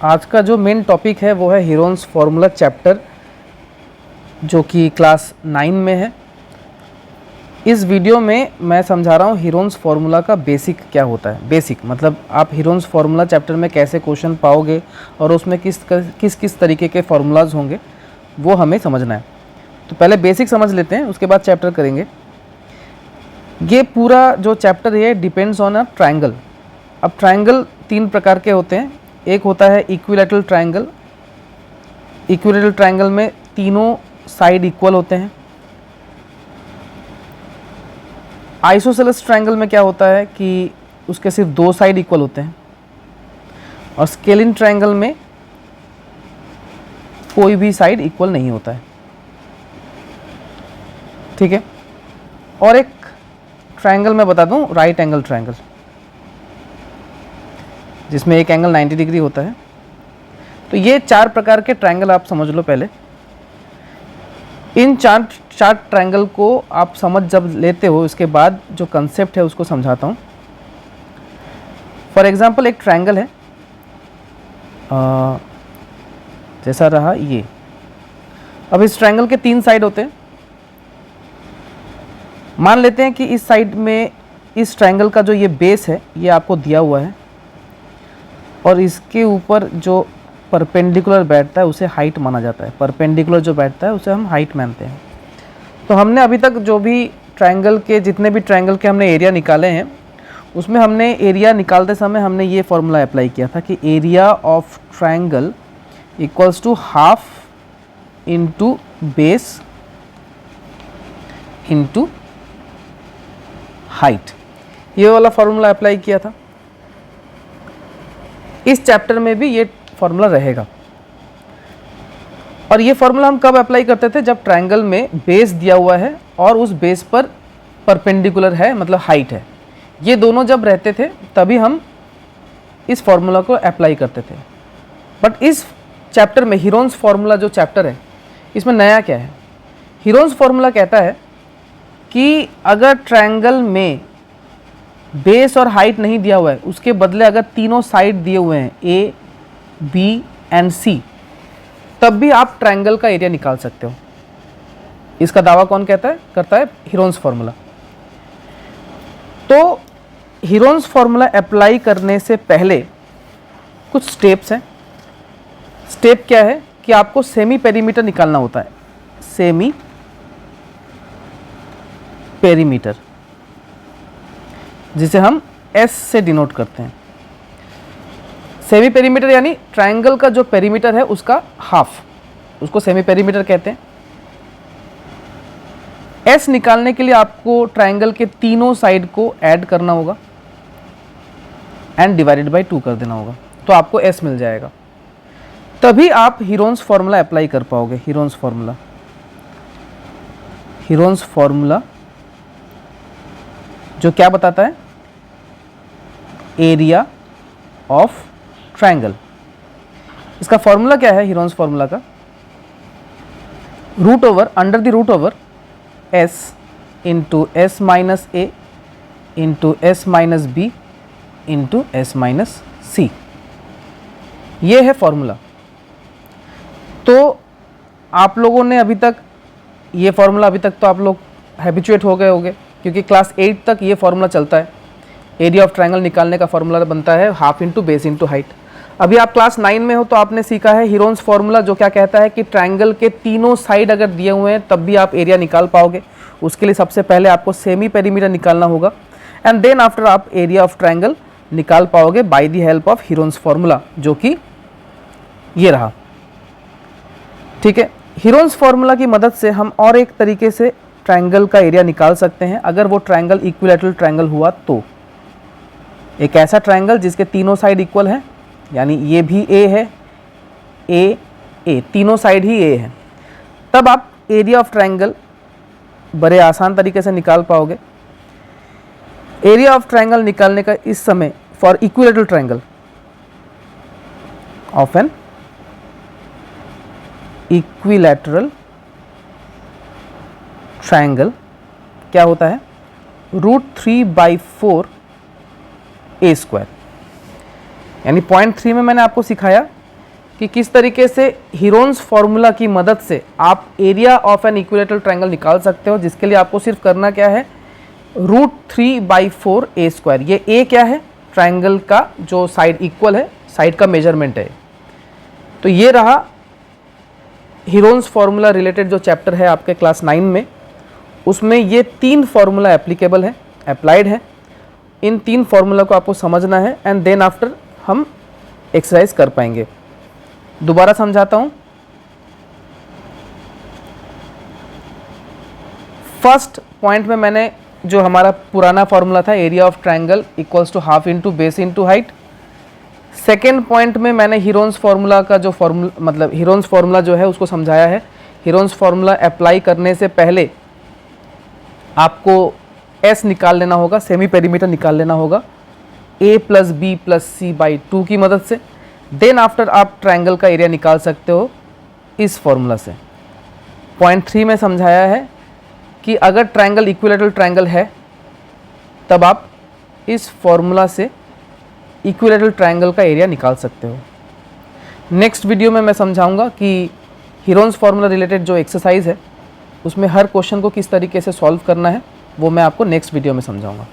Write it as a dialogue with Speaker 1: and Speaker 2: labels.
Speaker 1: आज का जो मेन टॉपिक है वो है हीरोन्स फार्मूला चैप्टर, जो कि क्लास 9 में है। इस वीडियो में मैं समझा रहा हूँ हीरोन्स फार्मूला का बेसिक क्या होता है। बेसिक मतलब आप हीरोन्स फार्मूला चैप्टर में कैसे क्वेश्चन पाओगे और उसमें किस तरीके के फार्मूलाज होंगे वो हमें समझना है। तो पहले बेसिक समझ लेते हैं, उसके बाद चैप्टर करेंगे। ये पूरा जो चैप्टर है डिपेंड्स ऑन अ ट्रायंगल। अब ट्रायंगल 3 प्रकार के होते हैं। एक होता है इक्विलैटरल ट्रायंगल। इक्विलैटरल ट्रायंगल में तीनों साइड इक्वल होते हैं। आइसोसेलेस ट्रायंगल में क्या होता है कि उसके सिर्फ 2 साइड इक्वल होते हैं। और स्केलिन ट्रायंगल में कोई भी साइड इक्वल नहीं होता है। ठीक है। और एक ट्रायंगल मैं बता दूं, राइट एंगल ट्रायंगल, जिसमें एक एंगल 90 डिग्री होता है। तो ये 4 प्रकार के ट्रायंगल आप समझ लो पहले। इन चार ट्रायंगल को आप समझ जब लेते हो, इसके बाद जो कंसेप्ट है उसको समझाता हूँ। फॉर एग्जांपल एक ट्रायंगल है, जैसा रहा ये। अब इस ट्रायंगल के 3 साइड होते हैं। मान लेते हैं कि इस साइड में इस ट्रायंगल का जो ये बेस है ये आपको दिया हुआ है, और इसके ऊपर जो परपेंडिकुलर बैठता है उसे हाइट माना जाता है। परपेंडिकुलर जो बैठता है उसे हम हाइट मानते हैं। तो हमने अभी तक जो भी ट्रायंगल के जितने भी ट्रायंगल के हमने एरिया निकाले हैं, उसमें हमने एरिया निकालते समय हमने ये फॉर्मूला अप्लाई किया था कि area of triangle equals to half into base into height. ये वाला फॉर्मूला अप्लाई किया था। इस चैप्टर में भी ये फॉर्मूला रहेगा। और ये फॉर्मूला हम कब अप्लाई करते थे? जब ट्रायंगल में बेस दिया हुआ है और उस बेस पर परपेंडिकुलर है, मतलब हाइट है। ये दोनों जब रहते थे तभी हम इस फॉर्मूला को अप्लाई करते थे। बट इस चैप्टर में हीरोन्स फार्मूला जो चैप्टर है, इसमें नया क्या है? हीरोन्स फार्मूला कहता है कि अगर ट्रायंगल में बेस और हाइट नहीं दिया हुआ है, उसके बदले अगर तीनों साइड दिए हुए हैं ए, बी एंड सी, तब भी आप ट्रायंगल का एरिया निकाल सकते हो। इसका दावा कौन करता है? Heron's formula. तो हीरोन्स फार्मूला अप्लाई करने से पहले कुछ स्टेप्स हैं। स्टेप क्या है कि आपको सेमी पेरीमीटर निकालना होता है। सेमी पेरीमीटर, जिसे हम एस से डिनोट करते हैं। सेमी पेरीमीटर यानी ट्रायंगल का जो पेरीमीटर है उसका हाफ, उसको सेमी पेरीमीटर कहते हैं। एस निकालने के लिए आपको ट्रायंगल के तीनों साइड को ऐड करना होगा एंड डिवाइडेड बाय 2 कर देना होगा, तो आपको एस मिल जाएगा। तभी आप हीरोन्स फार्मूला अप्लाई कर पाओगे। हीरोन्स फार्मूला जो क्या बताता है? Area of triangle. इसका फॉर्मूला क्या है हीरोन्स फार्मूला का? Root over, under the root over s into s minus a into s minus b into s minus c. ये है फॉर्मूला। तो आप लोगों ने अभी तक ये फॉर्मूला तो आप लोग हैबिचुएट हो गए होंगे, क्योंकि क्लास 8 तक ये फॉर्मूला चलता है। एरिया ऑफ ट्रायंगल निकालने का फॉर्मूला बनता है half into base into height. अभी आप क्लास 9 में हो तो आपने सीखा है हीरोन्स फार्मूला, जो क्या कहता है कि ट्रायंगल के तीनों साइड अगर दिए हुए हैं तब भी आप एरिया निकाल पाओगे। उसके लिए सबसे पहले आपको सेमी पेरीमीटर निकालना होगा, एंड देन आफ्टर आप एरिया ऑफ ट्रायंगल निकाल पाओगे by the help of Heron's formula, जो कि ये रहा। ठीक है। हीरोन्स फार्मूला की मदद से हम और एक तरीके से ट्रायंगल का एरिया निकाल सकते हैं। अगर वो ट्रायंगल इक्विलैटरल ट्रायंगल हुआ तो एक ऐसा ट्रायंगल जिसके तीनों साइड इक्वल है, यानी ये भी ए है, ए तीनों साइड ही ए है, तब आप एरिया ऑफ ट्रायंगल बड़े आसान तरीके से निकाल पाओगे। एरिया ऑफ ट्रायंगल निकालने का इस समय for equilateral triangle of an equilateral triangle क्या होता है? √3/4 a²। यानी 0.3 में मैंने आपको सिखाया कि किस तरीके से हीरोन्स फॉर्मूला की मदद से आप area of an equilateral triangle निकाल सकते हो, जिसके लिए आपको सिर्फ करना क्या है, √3/4 a स्क्वायर। ये a क्या है, ट्रायंगल का जो साइड इक्वल है, साइड का मेजरमेंट है। तो ये रहा हीरोन्स फॉर्मूला रिलेटेड जो चैप्टर है आपके क्लास 9 में, उसमें ये 3 फॉर्मूला एप्लीकेबल है, अप्लाइड है। इन 3 फॉर्मूला को आपको समझना है एंड देन आफ्टर हम एक्सरसाइज कर पाएंगे। दोबारा समझाता हूँ। फर्स्ट पॉइंट में मैंने जो हमारा पुराना फॉर्मूला था, area of triangle equals to half into base into height. Second point में मैंने हीरोन्स फॉर्मूला का जो फॉर्मूला मतलब हीरोन्स फॉर्मूला जो है उसको समझाया है। हीरोन्स फॉर्मूला अप्लाई करने से पहले आपको एस निकाल लेना होगा, सेमी पेरीमीटर निकाल लेना होगा a + b + c/2 की मदद से। देन आफ्टर आप ट्रायंगल का एरिया निकाल सकते हो इस फॉर्मूला से। पॉइंट 3 में समझाया है कि अगर ट्रायंगल इक्विलेटरल ट्रायंगल है तब आप इस फॉर्मूला से इक्विलेटरल ट्रायंगल का एरिया निकाल सकते हो। नेक्स्ट वीडियो में मैं समझाऊंगा कि हीरोन्स फॉर्मूला रिलेटेड जो एक्सरसाइज है उसमें हर क्वेश्चन को किस तरीके से सॉल्व करना है, वो मैं आपको नेक्स्ट वीडियो में समझाऊंगा।